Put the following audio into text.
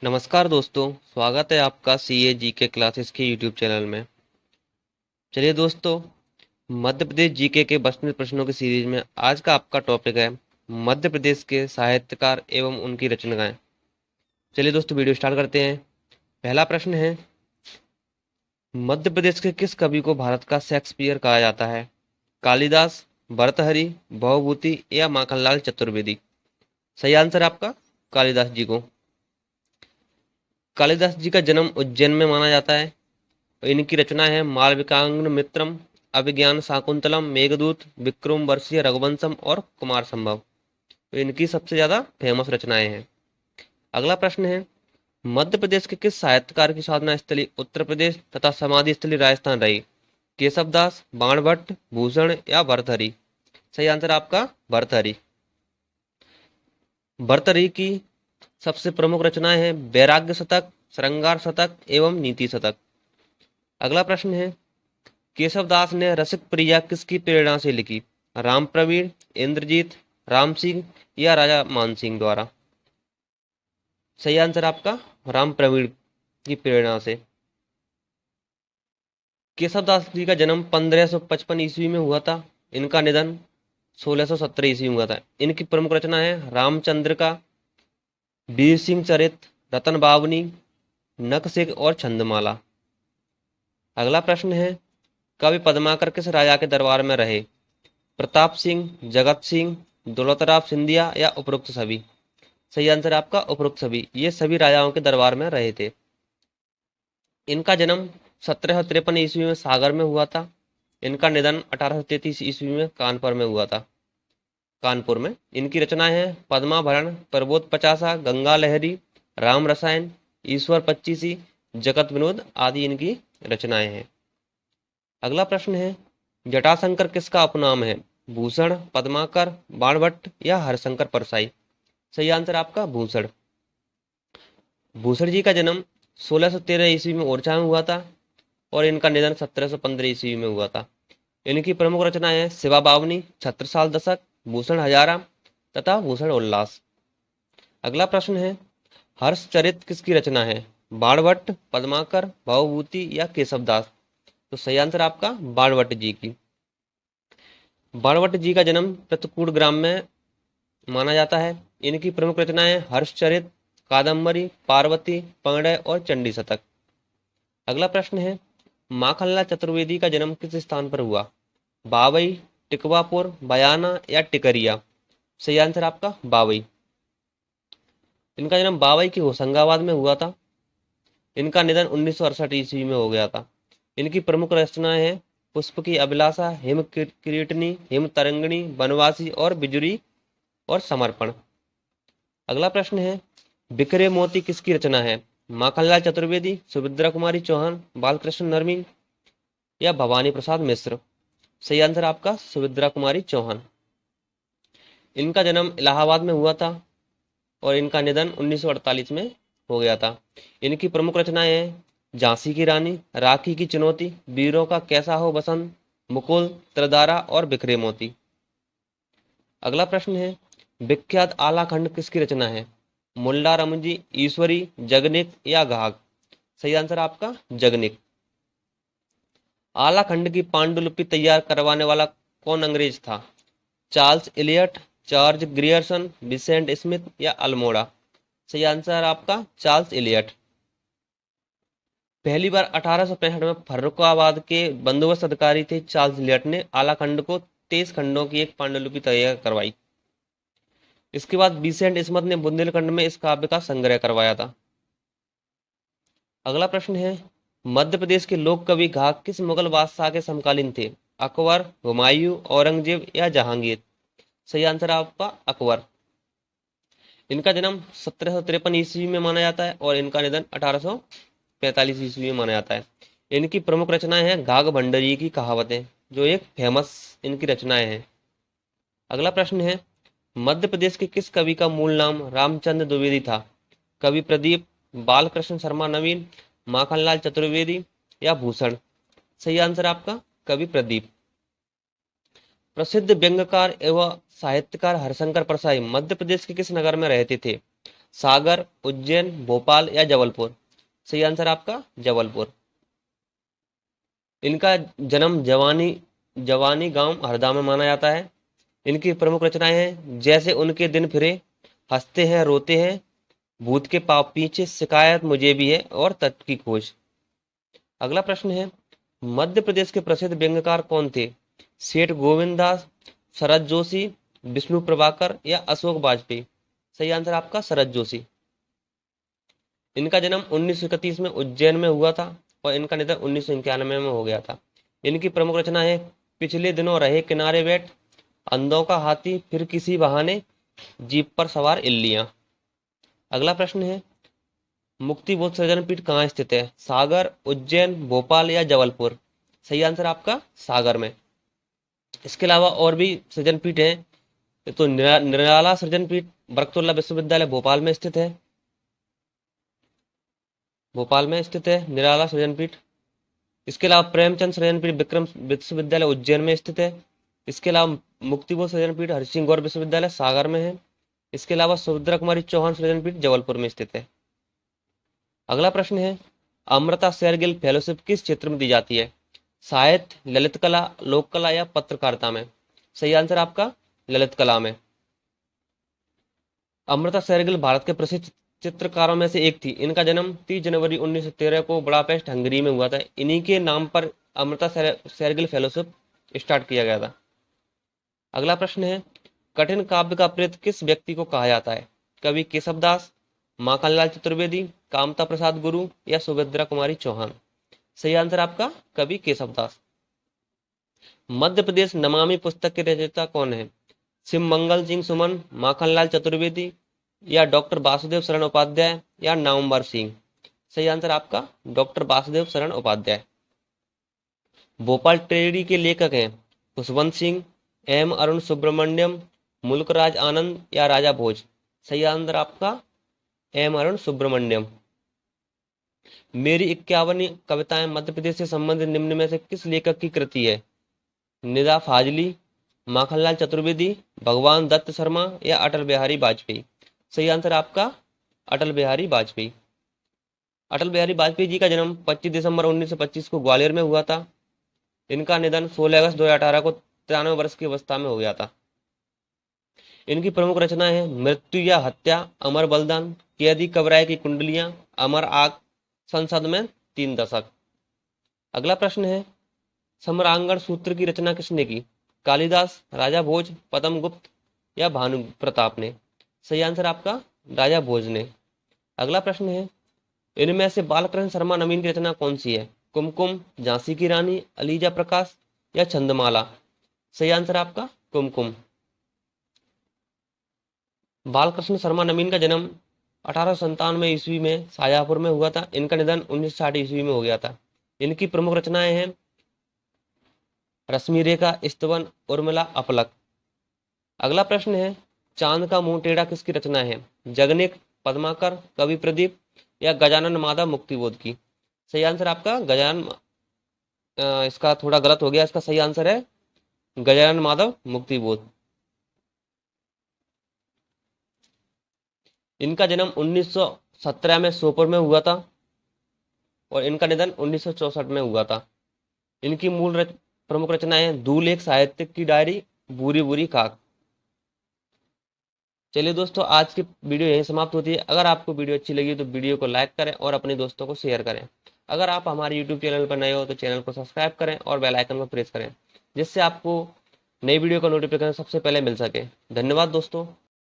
नमस्कार दोस्तों, स्वागत है आपका सीए जीके क्लासेस के यूट्यूब चैनल में। चलिए दोस्तों, मध्य प्रदेश जीके के 22 प्रश्नों की सीरीज में आज का आपका टॉपिक है मध्य प्रदेश के साहित्यकार एवं उनकी रचनाएं। चलिए दोस्तों, वीडियो स्टार्ट करते हैं। पहला प्रश्न है, मध्य प्रदेश के किस कवि को भारत का शेक्सपियर कहा जाता है? कालिदास, भर्तहरि, भवभूति या माखनलाल चतुर्वेदी? सही आंसर आपका कालिदास जी को। कालिदास जी का जन्म उज्जैन में माना जाता है। इनकी रचना है मालविकाग्नि मित्रम, अभिज्ञान शाकुंतलम, मेघदूत, विक्रम वर्षीय, रघुवंशम और कुमार संभव। तो इनकी सबसे ज्यादा फेमस रचनाएं हैं। अगला प्रश्न है, मध्य प्रदेश के किस साहित्यकार की साधना स्थली उत्तर प्रदेश तथा समाधि स्थली राजस्थान रही? केशवदास, बाणभट्ट, भूषण या भर्तहरि? सही आंसर आपका भर्तहरि। भर्तहरि की सबसे प्रमुख रचनाएं हैं वैराग्य शतक, श्रृंगार शतक एवं नीति शतक। अगला प्रश्न है, केशवदास ने रसिक प्रिया किसकी प्रेरणा से लिखी? राम प्रवीण, इंद्रजीत, राम सिंह या राजा मानसिंह द्वारा? सही आंसर आपका राम प्रवीण की प्रेरणा से। केशवदास जी का जन्म 1555 ईस्वी में हुआ था। इनका निधन 1617 ईस्वी में हुआ था। इनकी प्रमुख रचना है रामचंद्र का, वीर सिंह चरित, रतन बावनी, नखशिख और छंदमाला। अगला प्रश्न है, कवि पद्माकर किस राजा के दरबार में रहे? प्रताप सिंह, जगत सिंह, दौलतराव सिंधिया या उपरोक्त सभी? सही आंसर आपका उपरोक्त सभी। ये सभी राजाओं के दरबार में रहे थे। इनका जन्म 1753 ईस्वी में सागर में हुआ था। इनका निधन 1833 ईस्वी में कानपुर में हुआ था। कानपुर में इनकी रचनाएं हैं पद्माभरण, प्रबोध पचासा, गंगा लहरी, राम रसायन, ईश्वर पच्चीसी, जगत विनोद आदि इनकी रचनाएं हैं। अगला प्रश्न है, जटाशंकर किसका उपनाम है? भूषण, पद्माकर, बाणभट्ट या हरशंकर परसाई? सही आंसर आपका भूषण। भूषण जी का जन्म 1613 ईस्वी में ओरछा में हुआ था और इनका निधन 1715 ईस्वी में हुआ था। इनकी प्रमुख रचनाएं हैं शिवा बावनी, छत्रसाल दशक, भूषण हजारा तथा भूषण उल्लास। अगला प्रश्न है, हर्षचरित किसकी रचना है? बाणभट्ट, पद्माकर, भवभूति या केशवदास? तो सही आंसर आपका बाणभट्ट जी की। बाणभट्ट जी का जन्म प्रतकूट ग्राम में माना जाता है। इनकी प्रमुख रचनाएं हर्षचरित, कादम्बरी, पार्वती, पंगड़य और चंडी शतक। अगला प्रश्न है, माखनलाल चतुर्वेदी का जन्म किस स्थान पर हुआ? बावई, टिकवापुर, बयाना या टिकरिया? सही आंसर आपका बावई। इनका जन्म बावई के होशंगाबाद में हुआ था। इनका निधन 1968 ईस्वी में हो गया था। इनकी प्रमुख रचनाएं हैं पुष्प की अभिलाषा, हिम किरीटनी, हिम तरंगिणी, बनवासी और बिजुरी और समर्पण। अगला प्रश्न है, बिखरे मोती किसकी रचना है? माखनलाल चतुर्वेदी, सुभद्रा कुमारी चौहान, बालकृष्ण नरमी या भवानी प्रसाद मिश्र? सही आंसर आपका सुभद्रा कुमारी चौहान। इनका जन्म इलाहाबाद में हुआ था और इनका निधन 1948 में हो गया था। इनकी प्रमुख रचनाएं हैं झांसी की रानी, राखी की चुनौती, वीरों का कैसा हो बसंत, मुकुल, त्रिधारा और बिखरे मोती। अगला प्रश्न है, विख्यात आलाखंड किसकी रचना है? मुल्ला रमजी, ईश्वरी, जगनिक या घाघ? सही आंसर आपका जगनिक। आलाखंड की पांडुलिपि तैयार करवाने वाला कौन अंग्रेज था? Charles Elliot, George Grierson, Vincent Smith या अल्मोड़ा? सही आंसर आपका चार्ल्स इलियट। पहली बार 1865 में फर्रुखाबाद के बंदोबस्त अधिकारी थे चार्ल्स इलियट ने आलाखंड को 23 खंडों की एक पांडुलिपि तैयार करवाई। इसके बाद विसेंट स्मिथ ने बुंदेलखंड में इस काव्य का संग्रह करवाया था। अगला प्रश्न है, मध्य प्रदेश के लोक कवि घाघ किस मुगल बादशाह के समकालीन थे? अकबर, हुमायूं, औरंगजेब या जहांगीर? सही आंसर आपका अकबर। इनका जन्म 1753 ईस्वी में माना जाता है और इनका निधन 1845 ईस्वी में माना जाता है। इनकी प्रमुख रचनाएं हैं घाघ भंडारी की कहावतें, जो एक फेमस इनकी रचनाएं हैं। अगला प्रश्न है, मध्य प्रदेश के किस कवि का मूल नाम रामचंद्र द्विवेदी था? कवि प्रदीप, बालकृष्ण शर्मा नवीन, माखनलाल चतुर्वेदी या भूषण? सही आंसर आपका कवि प्रदीप। प्रसिद्ध व्यंग्यकार एवं साहित्यकार हरशंकर परसाई मध्य प्रदेश के किस नगर में रहते थे? सागर, उज्जैन, भोपाल या जबलपुर? सही आंसर आपका जबलपुर। इनका जन्म जवानी जवानी गांव हरदा में माना जाता है। इनकी प्रमुख रचनाएं हैं जैसे उनके दिन फिरे, हंसते हैं रोते हैं, भूत के पाप पीछे, शिकायत मुझे भी है और तत्व की खोज। अगला प्रश्न है, मध्य प्रदेश के प्रसिद्ध व्यंग्यकार कौन थे? सेठ गोविंददास, शरद जोशी, विष्णु प्रभाकर या अशोक वाजपेयी? सही आंसर आपका शरद जोशी। इनका जन्म 1931 में उज्जैन में हुआ था और इनका निधन 1991 में हो गया था। इनकी प्रमुख रचना है पिछले दिनों रहे किनारे बैठ, अंधों का हाथी, फिर किसी बहाने, जीप पर सवार इल्लियां। अगला प्रश्न है, मुक्ति बोध सृजन पीठ कहाँ स्थित है? सागर, उज्जैन, भोपाल या जबलपुर? सही आंसर आपका सागर में। इसके अलावा और भी सृजन पीठ हैं, तो निराला सृजन पीठ बरकतुल्लाह विश्वविद्यालय भोपाल में स्थित है। भोपाल में स्थित है निराला सृजन पीठ। इसके अलावा प्रेमचंद सृजन पीठ विक्रम विश्वविद्यालय उज्जैन में स्थित है। इसके अलावा मुक्तिबोध सृजन पीठ हरिसिंह गौर विश्वविद्यालय सागर में है। इसके अलावा सुभद्रा कुमारी चौहान सृजन पीठ जबलपुर में स्थित है। अगला प्रश्न है, अमृता शेरगिल फेलोशिप किस क्षेत्र में दी जाती है? साहित्य, ललित कला, लोक कला या पत्रकारिता में? सही आंसर आपका ललित कला में। अमृता शेरगिल भारत के प्रसिद्ध चित्रकारों में से एक थी। इनका जन्म 30 जनवरी 1913 को बुडापेस्ट हंगरी में हुआ था। इन्हीं के नाम पर अमृता शेरगिल फेलोशिप स्टार्ट किया गया था। अगला प्रश्न है, कठिन काव्य का प्रेत किस व्यक्ति को कहा जाता है? कवि केशवदास, माखनलाल चतुर्वेदी, कामता प्रसाद गुरु या सुभद्रा कुमारी चौहान? सही आंसर आपका कवि केशवदास। मध्य प्रदेश नमामि पुस्तक के रचयिता कौन है? शिव मंगल सिंह सुमन, माखनलाल चतुर्वेदी या डॉक्टर वासुदेव शरण उपाध्याय या नामवर सिंह? सही आंसर आपका डॉक्टर वासुदेव शरण उपाध्याय। भोपाल ट्रेडी के लेखक हैं खुशवंत सिंह, एम अरुण सुब्रमण्यम, मुल्कराज आनंद या राजा भोज? सही आंसर आपका एम अरुण सुब्रमण्यम। मेरी 51 कविताएं मध्य प्रदेश से संबंधित निम्न में से किस लेखक की कृति है? निदा फाजली, माखनलाल चतुर्वेदी, भगवान दत्त शर्मा या अटल बिहारी वाजपेयी? सही आंसर आपका अटल बिहारी वाजपेयी। अटल बिहारी वाजपेयी जी का जन्म 25 दिसंबर 1925 को ग्वालियर में हुआ था। इनका निधन 16 अगस्त 2018 को 93 वर्ष की अवस्था में हो गया था। इनकी प्रमुख रचनाएं हैं मृत्यु या हत्या, अमर बलिदान, कैदी कबराए की कुंडलियां, अमर आग, संसद में 3 दशक। अगला प्रश्न है, सम्रांगण सूत्र की रचना किसने की? कालिदास, राजा भोज, पद्म गुप्त या भानु प्रताप ने? सही आंसर आपका राजा भोज ने। अगला प्रश्न है, इनमें से बालकृष्ण शर्मा नवीन की रचना कौन सी है? कुमकुम, झांसी की रानी, अलीजा प्रकाश या छंदमाला? सही आंसर आपका कुमकुम। बालकृष्ण शर्मा नवीन का जन्म 1897 ईस्वी में शाजापुर में हुआ था। इनका निधन 1960 ईस्वी में हो गया था। इनकी प्रमुख रचनाएं हैं रश्मि रेखा, स्तवन, उर्मिला, अपलक। अगला प्रश्न है, चांद का मुंह टेढ़ा किसकी रचना है? जगनिक, पद्माकर, कवि प्रदीप या गजानन माधव मुक्तिबोध की? सही आंसर आपका गजानन, इसका थोड़ा गलत हो गया, इसका सही आंसर है गजानन माधव मुक्तिबोध। इनका जन्म 1917 में सोपोर में हुआ था और इनका निधन 1964 में हुआ था। इनकी प्रमुख रचनाएं दूल एक साहित्यिक की डायरी, बुरी बुरी खाक। चलिए दोस्तों, आज की वीडियो यहीं समाप्त होती है। अगर आपको वीडियो अच्छी लगी तो वीडियो को लाइक करें और अपने दोस्तों को शेयर करें। अगर आप हमारे यूट्यूब चैनल पर नए हो तो चैनल को सब्सक्राइब करें और बेल आइकन को प्रेस करें, जिससे आपको नई वीडियो का नोटिफिकेशन सबसे पहले मिल सके। धन्यवाद दोस्तों।